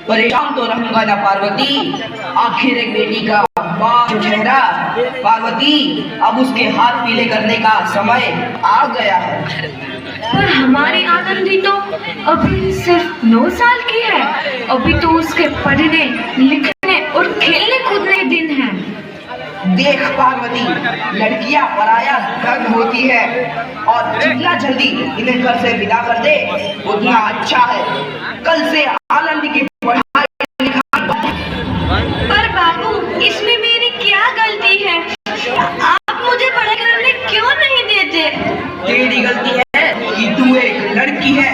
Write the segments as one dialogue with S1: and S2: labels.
S1: परेशान तो रहूंगा ना पार्वती, आखिर एक बेटी का बाप जो ठहरा। पार्वती, अब उसके हाथ पीले करने का समय आ गया है।
S2: पर हमारी आनंदी तो अभी सिर्फ 9 साल की है। अभी तो उसके पढ़ने लिखने और खेलने कूदने दिन है।
S1: देख पार्वती, लड़कियां पराया धन होती है और जितना जल्दी इन्हें घर से विदा कर दे उतना अच्छा है। कल से आनंद की पढ़ाई लिखाई।
S2: पर बाबू, इसमें मेरी क्या गलती है? आप मुझे पढ़ाई करने क्यों नहीं देते?
S1: तेरी गलती है कि तू एक लड़की है।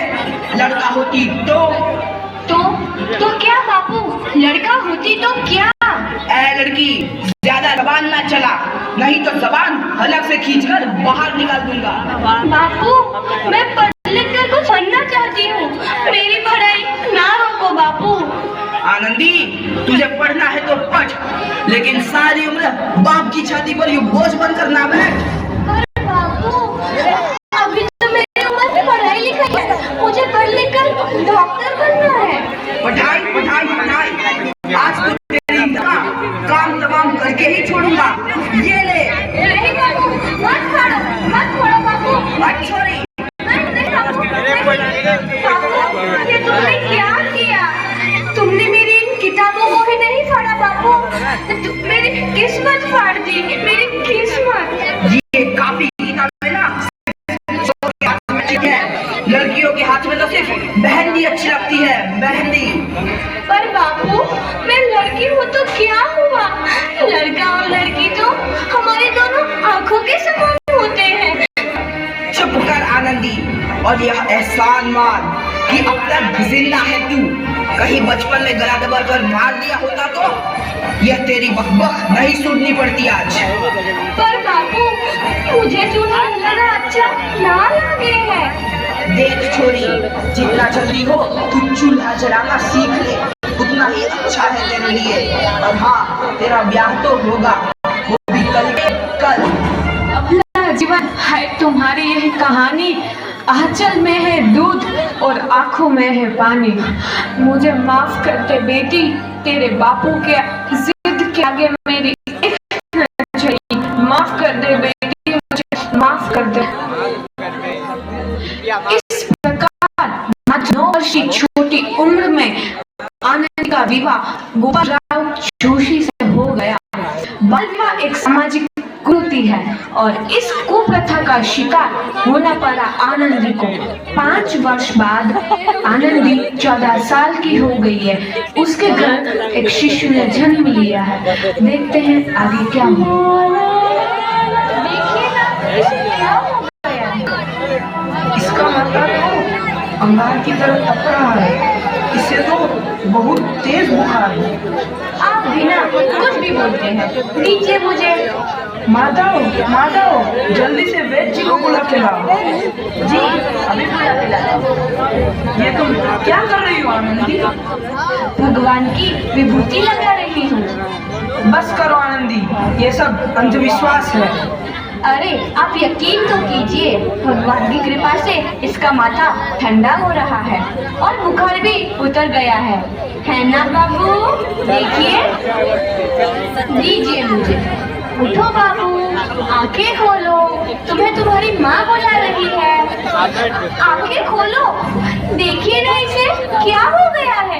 S1: लड़का होती तो
S2: क्या बाबू? लड़का होती तो क्या?
S1: ऐ लड़की, ज्यादा जबान ना चला, नहीं तो जबान हलक से खींचकर बाहर निकाल दूंगा।
S2: बापू, मैं पढ़ लिख कर कुछ बनना चाहती हूँ। मेरी पढ़ाई ना रोको बापू।
S1: आनंदी, तुझे पढ़ना है तो पढ़, लेकिन सारी उम्र बाप की छाती पर ये बोझ बनकर ना बैठ।
S2: पर बापू, अभी तो मेरी उम्र में पढ़ाई लिखाई है। मुझे पढ़ लिख कर डॉक्टर बनना है।
S1: पढ़ाई पढ़ाई पढ़ाई, आज तो तेरी काम तमाम करके ही छोड़ूंगा। ये ले।
S2: नहीं बापू, मत छोड़ो बापू।
S1: मत छोड़ी।
S2: बापू, ये तुमने क्या किया? तुमने मेरी इन किताबों को ही नहीं फाड़ा बापू, मेरी किस्मत फाड़ दी, मेरी किस्मत।
S1: ये काफी किताबें ना लड़कियों के हाथ में तो सिर्फ मेहंदी अच्छी लगती है, मेहंदी।
S2: पर बापू, मैं लड़की हूँ तो क्या हुआ? लड़का और लड़की तो हमारे दोनों आंखों के समान होते हैं।
S1: चुप कर आनंदी, और यह एहसान मान कि अब तक जिंदा है तू। कहीं बचपन में गला दबा कर मार दिया होता तो यह तेरी बकबक नहीं सुननी पड़ती आज।
S2: पर बापू, मुझे चूल्हा जलाना अच्छा ना लगे है।
S1: देख छोरी, जितना जल्दी हो तू चूल्हा जलाना सीख ले, उतना ही अच्छा है तेरे लिए। और हाँ, तेरा ब्याह तो होगा, वो भी कल के कल।
S2: अपना जीवन है तुम्हारी यह कहानी। आंचल में है दूध और आंखों में है पानी। मुझे माफ कर दे बेटी, तेरे बापू के जिद के आगे मेरी माफ कर दे बेटी, मुझे माफ कर दे। इस प्रकार 9 वर्ष की छोटी उम्र में आनंद का विवाह गोपालराव जोशी से हो गया। बाल विवाह एक सामाजिक कुरीति है और इस कुप्रथा का शिकार होना पड़ा आनंदी को। 5 वर्ष बाद आनंदी 14 साल की हो गई है। उसके घर एक शिशु ने जन्म लिया है। देखते हैं आगे क्या होगा। देखिए ना, क्या हो गया है?
S1: इसका मतलब तो अंगार की तरह तप रहा है। इससे तो बहुत तेज बुखार है।
S2: आप बिना कुछ भी बोलते हैं, दीजिए मुझे।
S1: माधव, जल्दी से वैद्य जी को बुला के लाओ।
S2: जी, अभी बुला के लाओ।
S1: ये तुम क्या कर रही हो आनंदी?
S2: भगवान की विभूति लगा रही हूँ।
S1: बस करो आनंदी, ये सब अंधविश्वास है।
S2: अरे आप यकीन तो कीजिए, भगवान की कृपा से इसका माथा ठंडा हो रहा है और बुखार भी उतर गया है ना बाबू? देखिए, दीजिए मुझे। उठो बाबू, आंखें खोलो, तुम्हें तुम्हारी माँ बुला रही है। आंखें खोलो, देखिए ना इसे क्या हो गया है।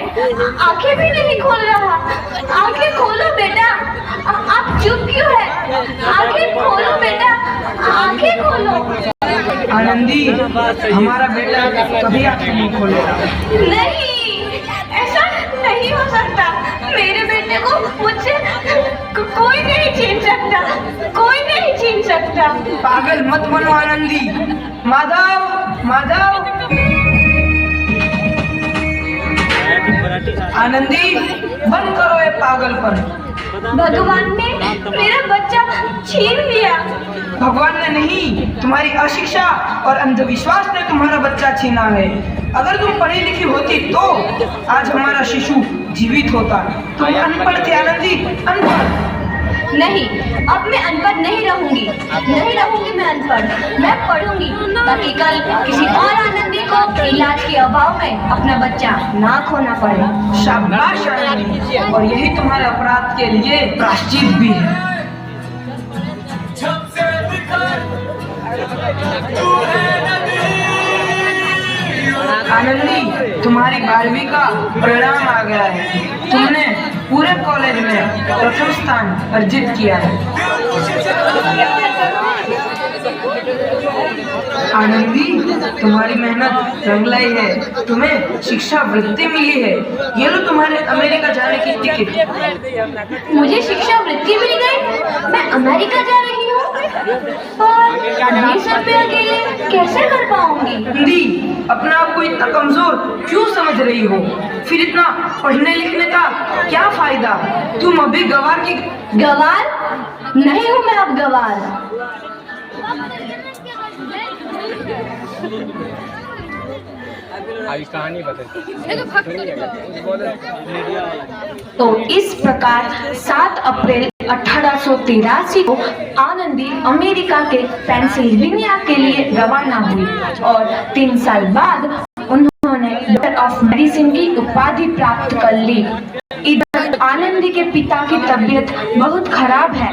S2: आंखें भी नहीं खोल रहा। आंखें खोलो बेटा, आप चुप क्यों है? आंखें खोलो बेटा, आंखें खोलो।
S1: आनंदी, हमारा बेटा कभी आंखें नहीं खोलेगा।
S2: नहीं, ऐसा नहीं हो सकता। मेरे बेटे को मुझसे कोई नहीं छीन सकता, कोई नहीं छीन सकता।
S1: पागल मत बनो आनंदी। माधव, आनंदी, बंद करो ये पागलपन।
S2: भगवान ने मेरा बच्चा छीन लिया।
S1: भगवान ने नहीं, तुम्हारी अशिक्षा और अंधविश्वास ने तुम्हारा बच्चा छीना है। अगर तुम पढ़ी लिखी होती तो आज हमारा शिशु जीवित होता। तुम अनपढ़ थे आनंदी, अनपढ़।
S2: नहीं, अब मैं अनपढ़ नहीं रहूंगी मैं अनपढ़। मैं पढ़ूंगी ताकि कल किसी और आनंदी को इलाज के अभाव में अपना बच्चा ना खोना पड़े।
S3: शाबाश आनंदी, और यही तुम्हारे अपराध के लिए प्रायश्चित भी है। आनंदी, तुम्हारी 12वीं का परिणाम आ गया है। तुमने पूरे कॉलेज में प्रथम स्थान अर्जित किया है। आनंदी, तुम्हारी मेहनत रंग लाई है। तुम्हें शिक्षा वृत्ति मिली है। ये लो तुम्हारे अमेरिका जाने की टिकट।
S2: मुझे शिक्षा वृत्ति मिल गई, मैं अमेरिका जा रही हूँ। और ये सब पे अकेले कैसे कर पाऊंगी?
S3: आनंदी, अपने आप को इतना कमजोर क्यों समझ रही हो? फिर इतना पढ़ने लिखने का क्या फायदा? तुम अभी गवार की
S2: गवार नहीं हूँ मैं अब गवार।
S4: कहानी
S2: तो इस प्रकार 7 अप्रैल 1883 को आनंदी अमेरिका के पेंसिल्वेनिया के लिए रवाना हुई और 3 साल बाद उन्होंने डॉक्टर ऑफ मेडिसिन की उपाधि प्राप्त कर ली। इधर आनंदी के पिता की तबीयत बहुत खराब है।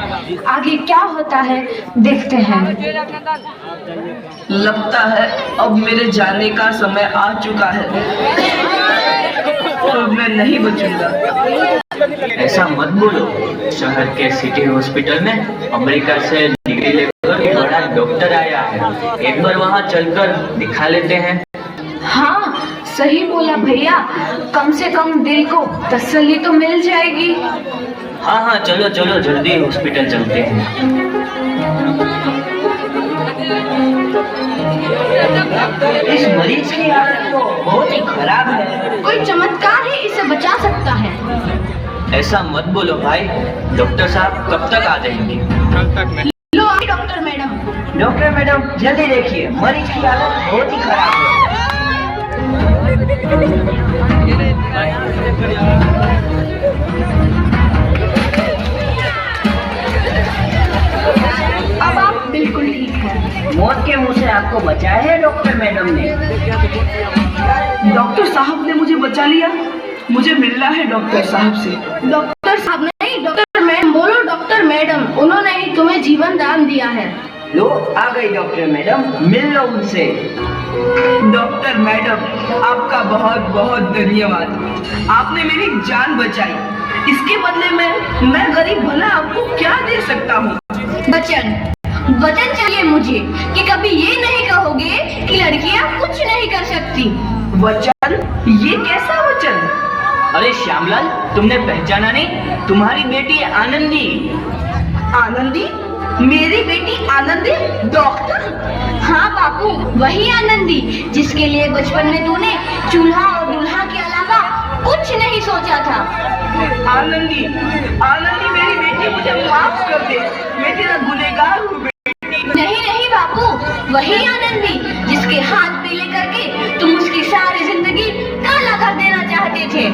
S2: आगे क्या होता है देखते हैं।
S1: लगता है अब मेरे जाने का समय आ चुका है, तो मैं नहीं बचूंगा।
S5: ऐसा मत बोलो। शहर के सिटी हॉस्पिटल में अमेरिका से डिग्री लेकर एक बड़ा डॉक्टर आया है। एक बार वहाँ चलकर दिखा लेते हैं।
S2: हाँ, सही बोला भैया। कम से कम दिल को तसल्ली तो मिल जाएगी।
S5: हाँ हाँ, चलो चलो जल्दी हॉस्पिटल चलते हैं।
S1: इस मरीज की हालत तो बहुत ही खराब है।
S2: कोई चमत्कार ही इसे बचा सकता है।
S5: ऐसा मत बोलो भाई। डॉक्टर साहब कब तक आ जाएंगे?
S4: कल तक मैं
S2: लो आई डॉक्टर मैडम।
S1: डॉक्टर मैडम जल्दी देखिए, मरीज की हालत बहुत ही खराब है।
S2: अब आप बिल्कुल ठीक हैं।
S1: मौत के मुंह से आपको बचाया है डॉक्टर मैडम ने। डॉक्टर साहब ने मुझे बचा लिया। मुझे मिलना है डॉक्टर साहब से।
S2: डॉक्टर साहब नहीं, डॉक्टर मैडम बोलो। डॉक्टर मैडम, उन्होंने ही तुम्हें जीवन दान दिया है।
S1: लो आ गई डॉक्टर मैडम, मिल लो उनसे। डॉक्टर मैडम, आपका बहुत बहुत धन्यवाद। आपने मेरी जान बचाई। इसके बदले में मैं गरीब भला आपको क्या दे सकता हूँ?
S2: वचन चाहिए मुझे कि कभी ये नहीं कहोगे कि लड़कियां कुछ नहीं कर सकती।
S1: वचन? ये कैसा वचन?
S5: अरे श्यामलाल, तुमने पहचाना नहीं? तुम्हारी बेटी आनंदी।
S1: आनंदी? मेरी बेटी आनंदी? डॉक्टर?
S2: हाँ बापू, वही आनंदी जिसके लिए बचपन में तूने चूल्हा और दूल्हा के अलावा कुछ नहीं सोचा था।
S1: आनंदी, आनंदी मेरी बेटी, मुझे माफ कर दे। मैं तेरा गुनहगार हूँ बेटी।
S2: नहीं नहीं बापू, वही आनंदी जिसके हाथ पीले करके तुम उसकी सारी जिंदगी काला कर देना चाहते थे।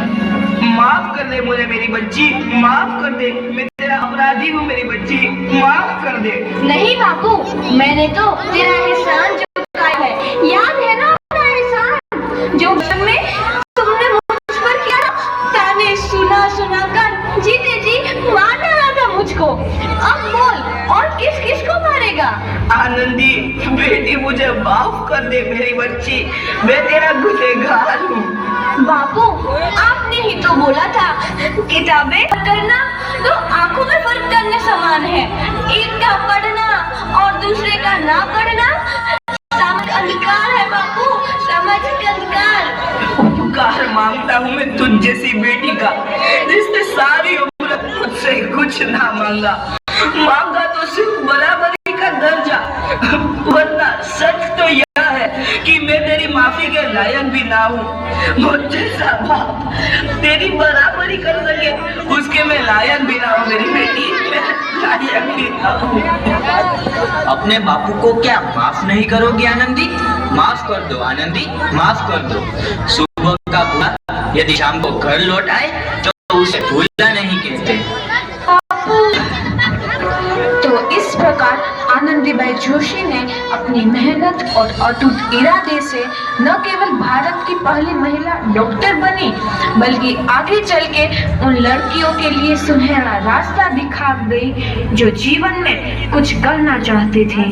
S1: माफ कर दे मुझे मेरी बच्ची, माफ कर दे। मैं तेरा अपराधी हूँ मेरी बच्ची, माफ कर दे।
S2: नहीं बापू, मैंने तो तेरा एहसान चुकाया है। याद है ना अपना एहसान जो बचपन में तुमने मुझ पर किया था? ताने सुना सुना कर जीते जी मार डाला था मुझको। अब बोल, और किस किस को मारेगा?
S1: आनंदी बेटी, मुझे माफ कर दे मेरी बच्ची। मैं तेरा गुनहगार हूँ।
S2: बापू, आपने ही तो बोला था किताबें करना तो आंखों में फर्क करने समान है। एक का पढ़ना और दूसरे का ना पढ़ना सामाजिक अधिकार है बापू, सामाजिक अधिकार।
S1: उपकार मांगता हूँ मैं तुझ जैसी बेटी का, जिसने सारी उम्र मुझसे कुछ ना मांगा। मांगा तो सिर्फ बराबरी का दर्जा, वरना सच तो यह है कि मैं तेरी माफी के लायक भी ना हूँ। मुझ जैसा बाप तेरी बराबरी कर सके, उसके मैं लायक भी ना हूँ मेरी बेटी, मैं लायक भी ना हूँ।
S5: अपने बापू को क्या माफ नहीं करोगी आनंदी? माफ कर दो आनंदी, माफ कर दो। सुबह का बुरा यदि शाम को घर लौट आए तो उसे भूलना नहीं कहते।
S2: तो इस प्रकार आनंदीबाई जोशी ने अपनी मेहनत
S4: मेहनत और अटूट इरादे से न केवल भारत की पहली महिला डॉक्टर बनी, बल्कि आगे चल के उन लड़कियों के लिए सुनहरा रास्ता दिखा गई जो जीवन में कुछ करना चाहती थी।